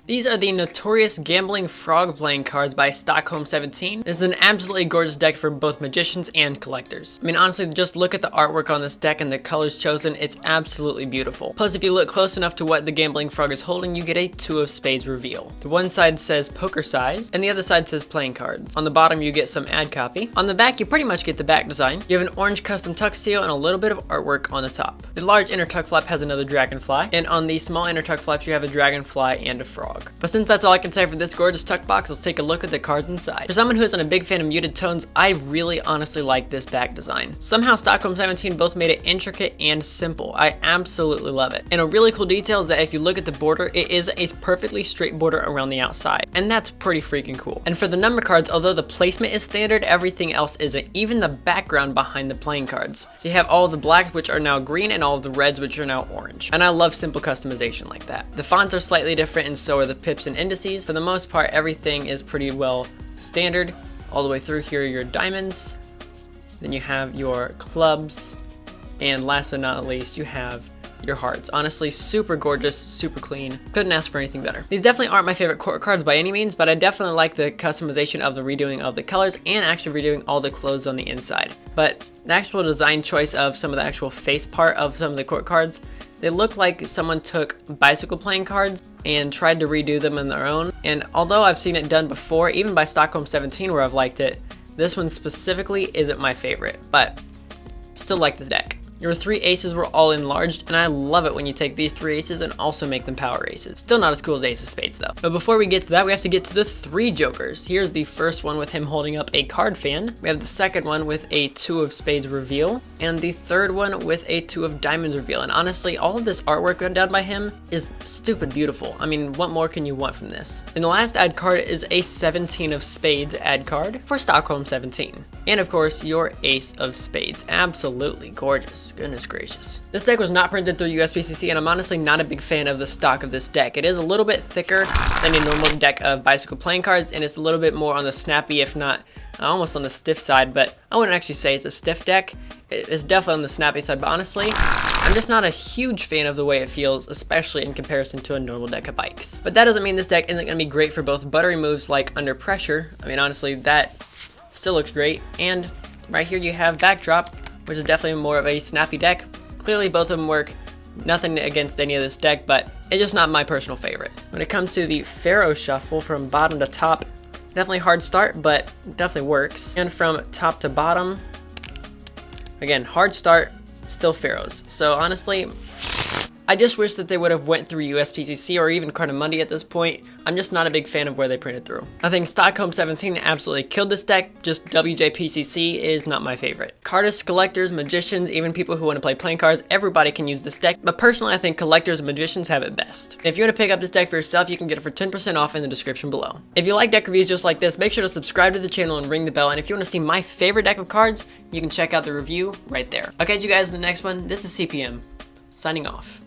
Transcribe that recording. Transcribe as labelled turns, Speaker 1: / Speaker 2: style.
Speaker 1: These are the Notorious Gambling Frog playing cards by Stockholm 17. This is an absolutely gorgeous deck for both magicians and collectors. I mean, honestly, just look at the artwork on this deck and the colors chosen, it's absolutely beautiful. Plus, if you look close enough to what the Gambling Frog is holding, you get a 2 of Spades reveal. The one side says poker size, and the other side says playing cards. On the bottom, you get some ad copy. On the back, you pretty much get the back design. You have an orange custom tuck seal and a little bit of artwork on the top. The large inner tuck flap has another dragonfly, and on the small inner tuck flaps, you have a dragonfly and a frog. But since that's all I can say for this gorgeous tuck box, let's take a look at the cards inside. For someone who isn't a big fan of muted tones, I really honestly like this back design. Somehow Stockholm 17 both made it intricate and simple. I absolutely love it. And a really cool detail is that if you look at the border, it is a perfectly straight border around the outside. And that's pretty freaking cool. And for the number cards, although the placement is standard, everything else isn't. Even the background behind the playing cards. So you have all of the blacks, which are now green, and all of the reds, which are now orange. And I love simple customization like that. The fonts are slightly different, and so are the pips and indices. For the most part, everything is pretty well standard. All the way through here are your diamonds. Then you have your clubs. And last but not least, you have your hearts. Honestly, super gorgeous, super clean. Couldn't ask for anything better. These definitely aren't my favorite court cards by any means, but I definitely like the customization of the redoing of the colors and actually redoing all the clothes on the inside. But the actual design choice of some of the actual face part of some of the court cards, they look like someone took bicycle playing cards and tried to redo them on their own. And although I've seen it done before, even by Stockholm 17 where I've liked it, this one specifically isn't my favorite, but still like this deck. Your 3 aces were all enlarged, and I love it when you take these 3 aces and also make them power aces. Still not as cool as Ace of Spades though. But before we get to that, we have to get to the 3 jokers. Here's the first one with him holding up a card fan. We have the second one with a 2 of Spades reveal, and the third one with a 2 of Diamonds reveal. And honestly, all of this artwork done by him is stupid beautiful. I mean, what more can you want from this? And the last ad card is a 17 of Spades ad card for Stockholm 17. And of course, your Ace of Spades. Absolutely gorgeous. Goodness gracious. This deck was not printed through USPCC, and I'm honestly not a big fan of the stock of this deck. It is a little bit thicker than a normal deck of bicycle playing cards, and it's a little bit more on the snappy, if not almost on the stiff side, but I wouldn't actually say it's a stiff deck. It's definitely on the snappy side, but honestly, I'm just not a huge fan of the way it feels, especially in comparison to a normal deck of bikes. But that doesn't mean this deck isn't going to be great for both buttery moves like Under Pressure. I mean, honestly, that still looks great. And right here you have Backdrop, which is definitely more of a snappy deck. Clearly both of them work. Nothing against any of this deck, but it's just not my personal favorite. When it comes to the Faro shuffle from bottom to top, definitely hard start, but definitely works. And from top to bottom, again, hard start, still Faros. So honestly, I just wish that they would have went through USPCC or even Cardamundi at this point. I'm just not a big fan of where they printed through. I think Stockholm 17 absolutely killed this deck, just WJPCC is not my favorite. Cardists, collectors, magicians, even people who want to play playing cards, everybody can use this deck, but personally I think collectors and magicians have it best. And if you want to pick up this deck for yourself, you can get it for 10% off in the description below. If you like deck reviews just like this, make sure to subscribe to the channel and ring the bell, and if you want to see my favorite deck of cards, you can check out the review right there. I'll catch you guys in the next one. This is CPM, signing off.